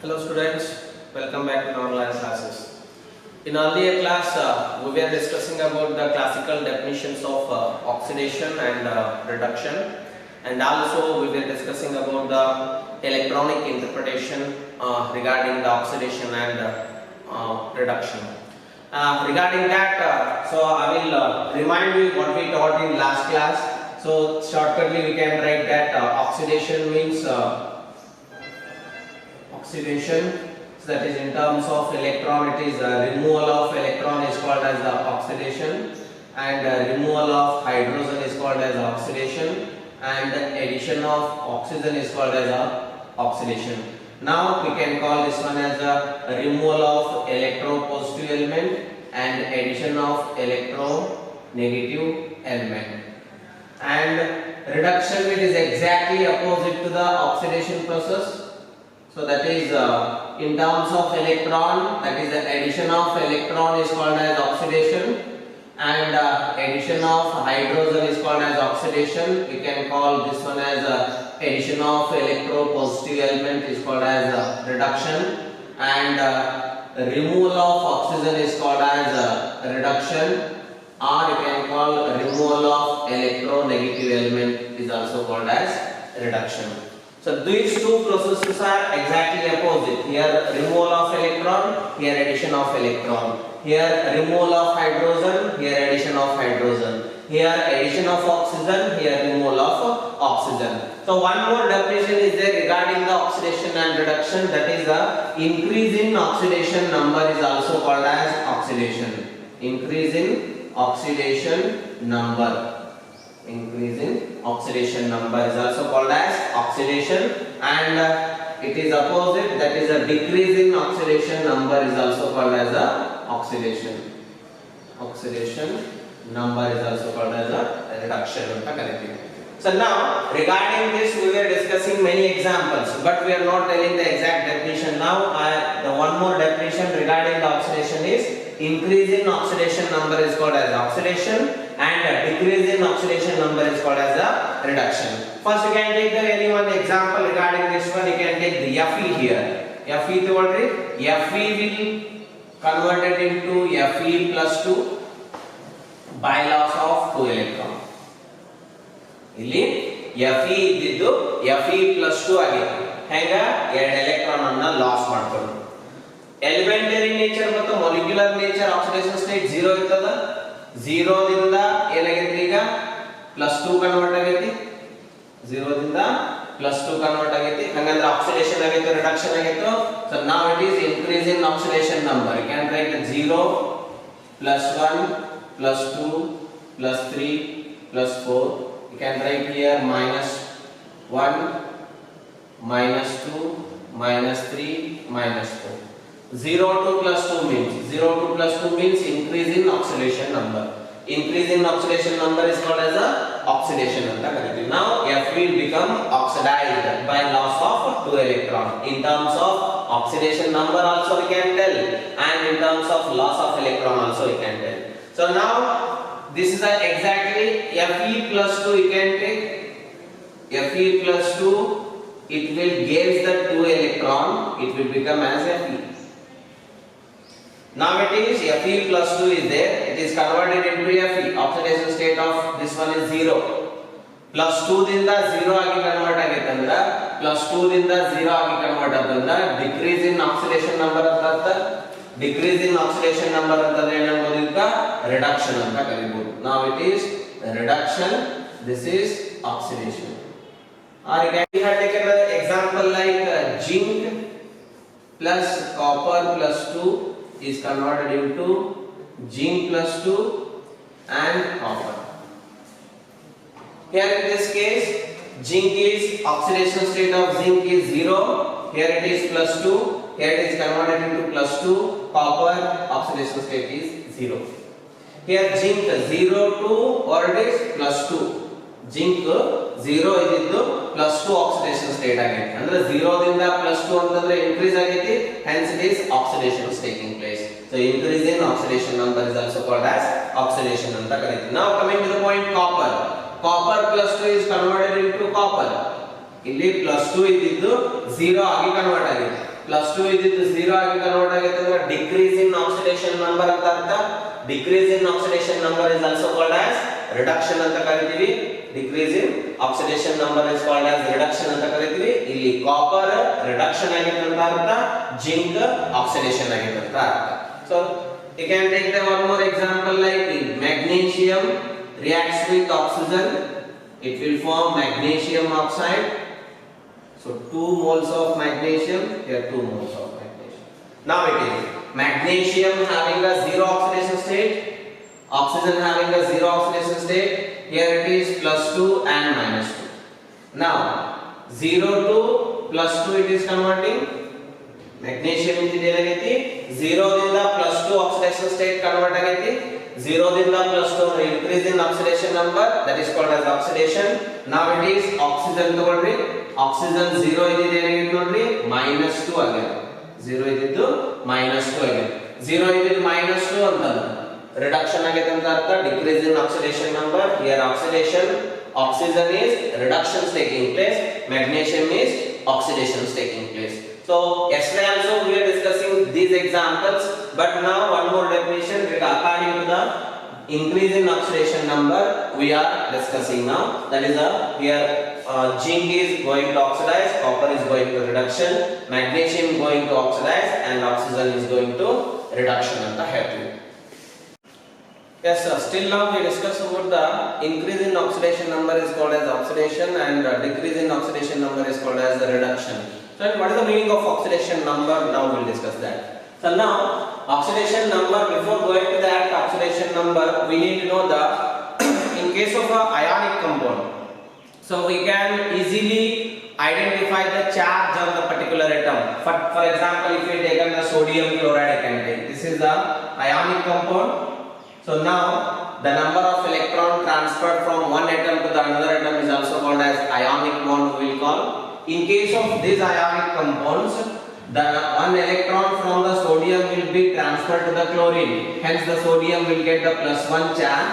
Hello students, welcome back to online classes. In earlier class, we were discussing about the classical definitions of oxidation and reduction, and also we were discussing about the electronic interpretation regarding the oxidation and reduction. Regarding that, so I will remind you what we taught in last class. So shortly we can write that oxidation means oxidation, so that is in terms of electron, it is removal of electron is called as the oxidation, and removal of hydrogen is called as oxidation, and addition of oxygen is called as oxidation. Now we can call this one as a removal of electropositive element and addition of electronegative element. And reduction, it is exactly opposite to the oxidation process. So that is in terms of electron, that is the addition of electron is called as oxidation, and addition of hydrogen is called as oxidation. We can call this one as addition of electropositive element is called as reduction, and removal of oxygen is called as reduction, or you can call removal of electronegative element is also called as reduction. So these two processes are exactly opposite. Here removal of electron, here addition of electron. Here removal of hydrogen, here addition of hydrogen. Here addition of oxygen, here removal of oxygen. So one more definition is there regarding the oxidation and reduction, that is the increase in oxidation number is also called as oxidation. Increase in oxidation number. Increase in oxidation number is also called as oxidation, and it is opposite, that is a decrease in oxidation number is also called as a oxidation. Oxidation number is also called as a reduction. So now regarding this we were discussing many examples, but we are not telling the exact definition now. The one more definition regarding the oxidation is increase in oxidation number is called as oxidation, and decrease in oxidation number is called as a reduction. First you can take any one example regarding this one. You can take the Fe here. Fe to what is? Fe will convert it into Fe plus 2 by loss of 2 electron. ಇಲ್ಲಿ Fe ಇದ್ದಿದ್ದು Fe plus 2 ಆಗಿದೆ. ಹೇಗ 2 electron ಅನ್ನು loss ಮಾಡ್ಕೊಂಡು. Elementary nature ಮತ್ತು molecular nature oxidation state 0 ಇರ್ತದ. 0 ದಿಂದ ಏನಾಗೈತಿ ಈಗ +2 ಕನ್ವರ್ಟ್ ಆಗೈತಿ. 0 ದಿಂದ +2 ಕನ್ವರ್ಟ್ ಆಗೈತಿ. ಹಂಗಂದ್ರೆ ಆಕ್ಸಿಡೇಷನ್ ಆಗೈತಿ, ರಿಡಕ್ಷನ್ ಆಗೈತಿ. So now it is increase in oxidation number. You can write 0 +1 +2 +3 +4. You can write here -1 -2 -3 -4. 0 to +2 means 0 to +2 means increase in oxidation number. Increase in oxidation number is called as a oxidation anta kariti. Now F will become oxidized by loss of 2 electron. In terms of oxidation number also we can tell, and in terms of loss of electron also we can tell. So now this is exactly Fe plus 2. You can take Fe plus 2, it will give the 2 electron, it will become as Fe. Now it is Fe plus 2 is there, it is converted into Fe. Oxidation state of this one is 0. Plus 2 ದಿಂದ 0 ಆಗಿ convert ಆಗೈತೆ ಅಂದ್ರೆ plus 2 ದಿಂದ 0 ಆಗಿ convert ಆದ್ರೆ decrease in oxidation number ಅಂತ ಅರ್ಥ. Decrease in oxidation number ಅಂತಂದ್ರೆ ಏನಂಬೋದು ಇದಕ್ಕ reduction ಅಂತ ಕರೀಬಹುದು. Now it is reduction, this is oxidation. Or you can have taken an example like zinc plus copper plus 2 is converted into zinc plus 2 and copper. Here in this case zinc is oxidation state of zinc is 0, here it is plus 2, here it is converted into plus 2, copper oxidation state is 0. Here zinc 0 to or it is plus 2. Zinc 0 ಇದ್ದಿದ್ದು plus 2 oxidation state ಆಗೈತಿ. ಅಂದ್ರೆ 0 ದಿಂದ plus 2 ಅಂತಂದ್ರೆ increase ಆಗೈತಿ, hence it is oxidation is taking place. So increase in oxidation number is also called as oxidation ಅಂತ ಕರೀತೀವಿ. Now coming to the point copper. Copper plus 2 is converted into copper. ಇಲ್ಲಿ +2 ಇದ್ದಿದ್ದು 0 ಆಗಿ convert ಆಗಿದೆ. +2 ಇದ್ದಿದ್ದು 0 ಆಗಿ convert ಆಗುತ್ತೆ ಅಂದ್ರೆ ಡಿಕ್ರೀಸ್ ಇನ್ ಆಕ್ಸಿಡೇಷನ್ ನಂಬರ್ ಅಂತ ಅರ್ಥ. Decrease in oxidation number is also called as reduction ಅಂತ ಕರಿತೀವಿ. Decrease in oxidation number is called as reduction ಅಂತ ಕರಿತೀವಿ. ಇಲ್ಲಿ ಕಾಪರ್ ರಿಡಕ್ಷನ್ ಆಗಿದೆ ಅಂತ ಅರ್ಥ, ಜಿಂಕ್ ಆಕ್ಸಿಡೇಷನ್ ಆಗಿದೆ ಅಂತ ಅರ್ಥ. So you can take the one more example like magnesium reacts with oxygen, it will form magnesium oxide. So 2 moles of magnesium, here 2 moles of magnesium. Now it is magnesium having a 0 oxidation state, oxygen having a 0 oxidation state. Here it is +2 and -2. Now 0 to +2 it is converting. Magnesium is ಏನಾಗೈತಿ 0 ದಿಂದ +2 oxidation state convert ಆಗೈತಿ. 0 ದಿಂದ +2 increase in oxidation number, that is called as oxidation. Now it is oxygen ತಗೊಳ್ರಿ. oxygen 0 ಇದ್ದಿದ್ದು ಏನಾಗಿತ್ತು ನೋಡ್ರಿ -2 ಆಗಿದೆ. 0 ಇದ್ದಿದ್ದು -2 ಆಗಿದೆ. 0 ಇದ್ದಿದ್ದು -2 ಅಂತಂದ್ರೆ ರಿಡಕ್ಷನ್ ಆಗೈತೆ ಅಂತ ಅರ್ಥ. Decrease in oxidation number, here oxidation, oxygen is reduction taking place, magnesium is oxidation taking place. So yesterday also we are discussing these examples, but now one more definition according to the increase in oxidation number we are discussing now. That is here zinc is going to oxidize, copper is going to reduction, magnesium going to oxidize, and oxygen is going to reduction anta ಹೇಳ್ತೀವಿ. Yes sir, still now we discuss about the increase in oxidation number is called as oxidation, and decrease in oxidation number is called as the reduction. So what is the meaning of oxidation number? Now we will discuss that. So now oxidation number, before going to that oxidation number we need to know the in case of a ionic compound, so we can easily identify the charge on the particular atom. For example, if we take the sodium chloride, I can take this is the ionic compound. So now the number of electron transferred from one atom to the another atom is also called as ionic bond, we will call. In case of these ionic compounds, the one electron from the sodium will be transferred to the chlorine. Hence the sodium will get the +1 charge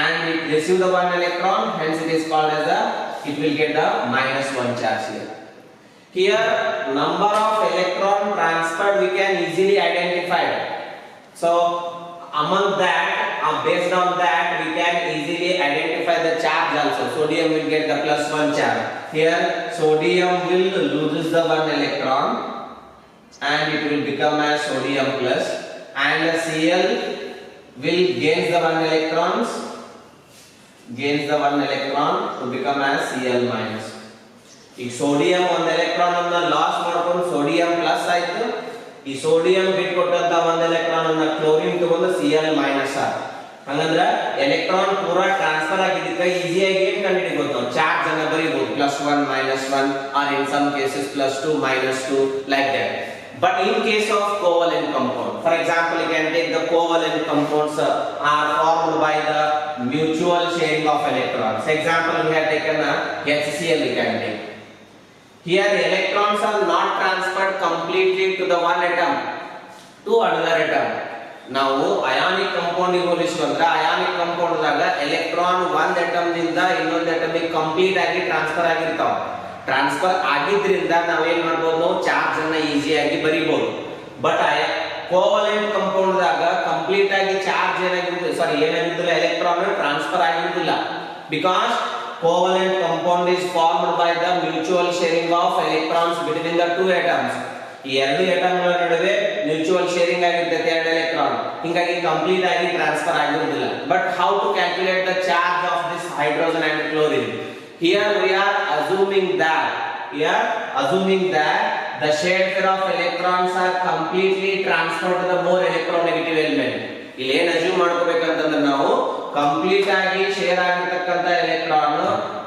and it receive the one electron. Hence it is called as it will get the -1 charge here. Here number of electron transferred we can easily identify. So among that, based on that we can easily identify the charge also. Sodium will get the +1 charge. Here sodium will loses the one electron and it will become as sodium plus, and the Cl will gains the one electron to become as Cl minus. ಈಗ sodium ಒಂದು electron ಅನ್ನು loss ಮಾಡ್ಕೊಂಡು sodium plus ಆಯ್ತು. ಈ sodium ಬಿಟ್ಟು ಕೊಟ್ಟಂತ ಒಂದು electron ಅನ್ನು ಕ್ಲೋರಿನ್ ತಗೊಂಡು Cl ಮೈನಸ್ ಆಯ್ತು. ಹಂಗಂದ್ರೆ ಎಲೆಕ್ಟ್ರಾನ್ ಪೂರಾ ಟ್ರಾನ್ಸ್ಫರ್ ಆಗಿದ್ದಕ್ಕೆ ಈಸಿಯಾಗಿ ಏನು ಕಂಡುಹಿಡಿಯಬಹುದು, ಚಾರ್ಜ್ ಅನ್ನು ಬರೀಬಹುದು +1 -1 or in some cases +2 -2 like that. But in case of covalent compound, for example, you can take the covalent compounds are formed by the mutual sharing of electrons. Example, we have taken HCl, we can take. Here the electrons are not transferred completely to the one atom to another atom. ನಾವು ionic compound ಗೆ ಹೋಲಿಸಿದ್ರೆ ionic compound ದಾಗ electron ಒಂದು atom ದಿಂದ ಇನ್ನೊಂದು atom ಗೆ complete ಆಗಿ transfer ಆಗಿರ್ತಾವ. ಟ್ರಾನ್ಸ್ಫರ್ ಆಗಿದ್ರಿಂದ ನಾವು ಏನು ಮಾಡಬಹುದು, ಚಾರ್ಜ್ ಅನ್ನು ಈಜಿಯಾಗಿ ಬರಿಬಹುದು. ಬಟ್ ಕೋವಲೆಂಟ್ ಕಾಂಪೌಂಡ್ ದಾಗ ಕಂಪ್ಲೀಟ್ ಆಗಿ ಚಾರ್ಜ್ ಏನಾಗಿರುವುದಿಲ್ಲ, ಎಲೆಕ್ಟ್ರಾನ್ ಟ್ರಾನ್ಸ್ಫರ್ ಆಗಿರುವುದಿಲ್ಲ. Because covalent compound is formed by the mutual sharing of electrons between the two atoms. ಈ ಎರಡು ಅಟಮ್ಗಳ ನಡುವೆ ಮ್ಯೂಚುವಲ್ ಶೇರಿಂಗ್ ಆಗಿರುತ್ತೆ ಎರಡು ಎಲೆಕ್ಟ್ರಾನ್, ಹಿಂಗಾಗಿ ಕಂಪ್ಲೀಟ್ ಆಗಿ ಟ್ರಾನ್ಸ್ಫರ್ ಆಗಿರುವುದಿಲ್ಲ. But how to calculate the charge of this hydrogen and chlorine? Here we are assuming that the shared pair of electrons are completely transferred to the more electronegative element. ಇಲ್ಲಿ ಏನು assume ಮಾಡ್ಕೋಬೇಕಂತಂದ್ರೆ ನಾವು complete ಆಗಿ share ಆಗಿರತಕ್ಕಂತ electron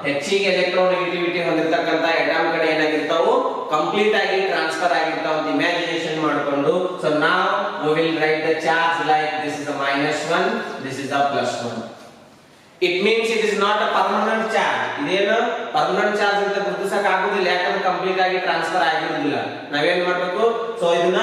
ಹೆಚ್ಚಿಗೆ electronegativity ಹೊಂದಿರತಕ್ಕಂತ atom ಕಡೆ ಏನಾಗಿರ್ತಾವು complete ಆಗಿ transfer ಆಗಿರ್ತಾವ ಅಂತ imagination ಮಾಡಿಕೊಂಡು, ಸೊ ನಾವ್ we will write the charge like this is a -1, this is a +1. It means it is not a permanent charge. ಇದೇನು ಪರ್ಮನೆಂಟ್ ಚಾರ್ಜ್ ಅಂತ ಗುರುತಿಸಕ್ಕೆ ಆಗುದಿಲ್ಲ, ಯಾಕಂದ್ರೆ ಕಂಪ್ಲೀಟ್ ಆಗಿ ಟ್ರಾನ್ಸ್ಫರ್ ಆಗಿರುವುದಿಲ್ಲ. ನಾವೇನ್ ಮಾಡಬೇಕು, ಸೊ ಇದನ್ನ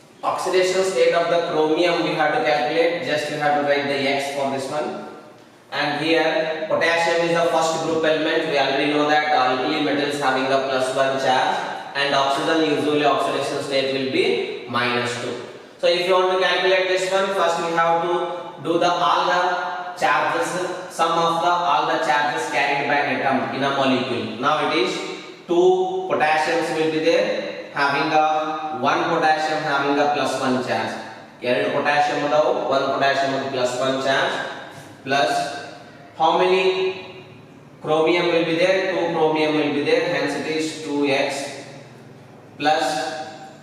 Oxidation state of the chromium we have to calculate. Just we have to write the X for this one. And here potassium is the first group element. We already know that alkali metals having a +1 charge, and oxygen usually oxidation state will be -2. So if you want to calculate this one, first we have to do the all the charges, sum of all the charges carried by an atom in a molecule. Now it is 2 potassiums will be there having a 1 potassium having a +1 charge. 2 potassium adavu, 1 potassium with +1 charge, plus how many chromium will be there? 2 chromium will be there, hence it is 2x, plus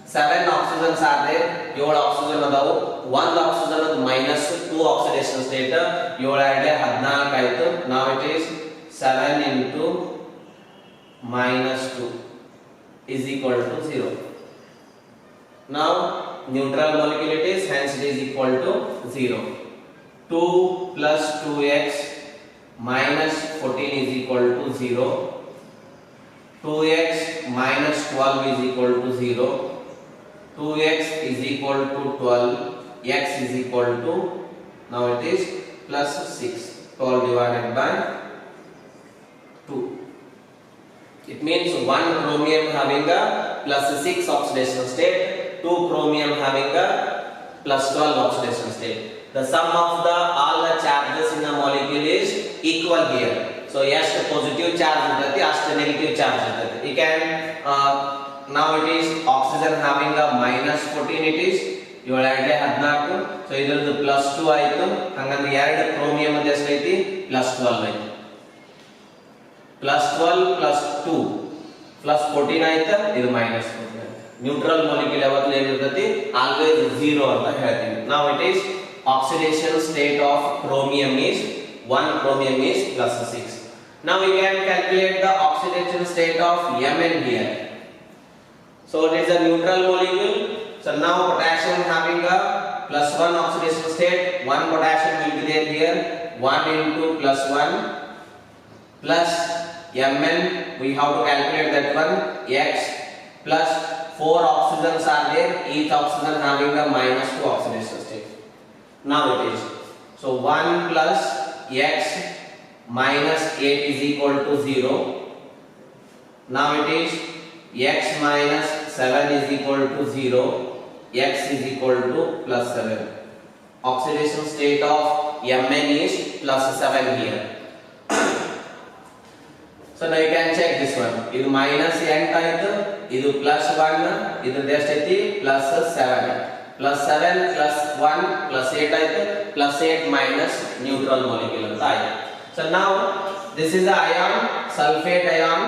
7 oxygens are there, 7 oxygen adavu, 1 oxygen with -2 oxidation state, 7 ಆಡಲೆ 14 ಆಯಿತು. Now it is 7 into -2 is equal to 0. Now neutral molecule it is, hence it is equal to 0. 2 plus 2x minus 14 is equal to 0. 2x minus 12 is equal to 0. 2x is equal to 12. X is equal to, now it is plus 6. 12 divided by 2. It means 1 chromium having a +6 oxidation state, 2 chromium having a +12 oxidation state. The sum of all the charges in a molecule is equal here. So yes, positive charge irtati, ashtu negative charge irtati. You can now it is oxygen having a -14 it is 7 ಆಡಲೆ 14. So ಇದರದ್ದು +2 ಆಯಿತು. ಹಾಗಂದ್ರೆ 2 chromium मध्ये ಎಷ್ಟು ಐತಿ? +12 ಐತಿ. +12 +2 +14 ಆಯ್ತಾ, ಇದು -14. Neutral molecule ಯಾವಾಗಲೂ ಏನಿರ್ತತಿ? ಆಲ್ವೇಸ್ 0 ಅಂತ ಹೇಳ್ತೀವಿ. Now it is oxidation state of chromium is 1 chromium is +6. Now we can calculate the oxidation state of Mn here. So it is a neutral molecule. So now potassium having a +1 oxidation state, 1 potassium will be there here, 1 into +1 plus Mn, we have to calculate that one, X plus 4 oxygens are there, each oxygen having a -2 oxidation state. Now it is, so 1 plus X minus 8 is equal to 0. Now it is X minus 7 is equal to 0. X is equal to +7. Oxidation state of Mn is +7 here. So now you can check this one. Idu -8 ಆಯಿತು, ಇದು +1, ಇದು ಎಷ್ಟು ಐತಿ? +7. +7 +1 +8 ಆಯಿತು, +8 minus neutral molecule ಅಂತ ಆಯಿತು. So now this is the ion, sulfate ion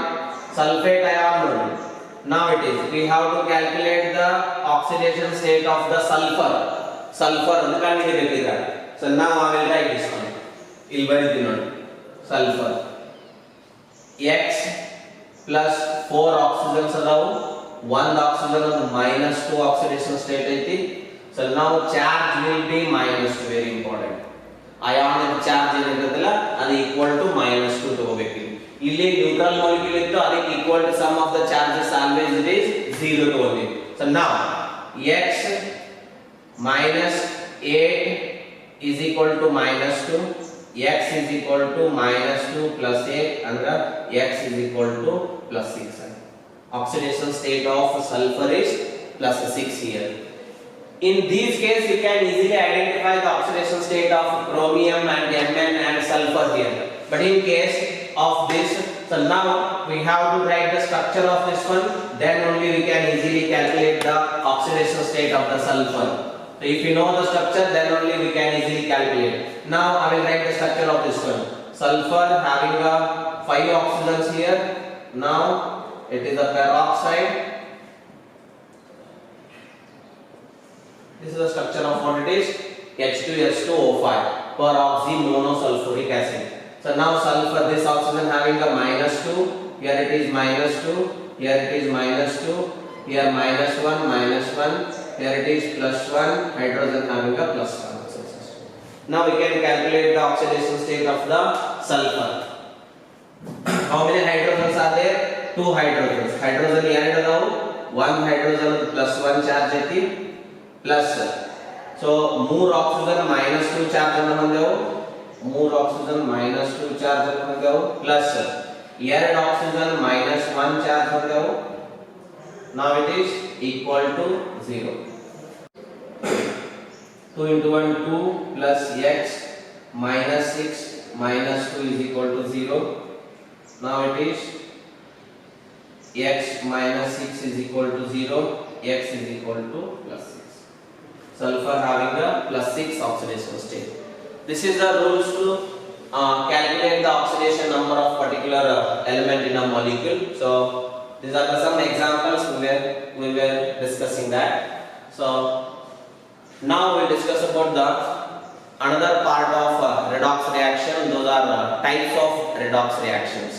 ನೋಡಿ. Now it is, we have to calculate the oxidation state of the sulfur ಅಂತ ಕಂಡುಹಿಡಿಯಬೇಕಿದೆ. So now I will write this one. ಇಲ್ಲಿ ಬರೀತೀನಿ ನೋಡಿ, sulfur X plus 4 oxygens adavu, 1 oxygen is -2 oxidation state ಐತಿ. So now charge will be -2, very important. Ionic charge ಏನಿರುತ್ತಲ್ಲ ಅದು equal to -2 ತಗೋಬೇಕು. ಇಲ್ಲಿ neutral molecule ಇತ್ತು, ಅದಕ್ಕೆ equal to sum of the charges always it is 0 ತಗೋಬೇಕು. So now X minus 8 is equal to -2. X is equal to -2 plus 8 and X is equal to +6. Oxidation state of sulfur is +6 here. In these case you can easily identify the oxidation state of chromium and Mn and sulfur here. But in case of this, so now we have to write the structure of this one, then only we can easily calculate the oxidation state of the sulfur. So if you know the structure, then only we can easily calculate. Now I will write the structure of this one. Sulfur having a 5 oxygens here. Now it is a peroxide. This is the structure of what it is, H2S2O5, peroxymonosulfuric acid. So now sulfur, this oxygen having a -2, here it is -2, here it is -2, here -1, here it is +1, hydrogen having a +1. Now we can calculate the oxidation state of the sulfur. How many hydrogens are there? 2 hydrogens. Hydrogen 2 adavu, 1 hydrogen with +1 charge ಐತಿ, plus, so more oxygen minus 2 charge ಅನ್ನು ಹೊಂದೆವು, more oxygen minus 2 charge ಅನ್ನು ಹೊಂದೆವು, plus 2 oxygen minus 1 charge ಹೊಂದೆವು. Now it is equal to 0. 2 into 1 2 plus x minus 6 minus 2 is equal to 0. Now it is x minus 6 is equal to 0, x is equal to plus 6. Sulfur having a plus 6 oxidation state. This is the rules to calculate the oxidation number of particular element in a molecule. So these are some examples we were discussing that. So now we will discuss about the another part of redox reaction. Those are types of redox reactions.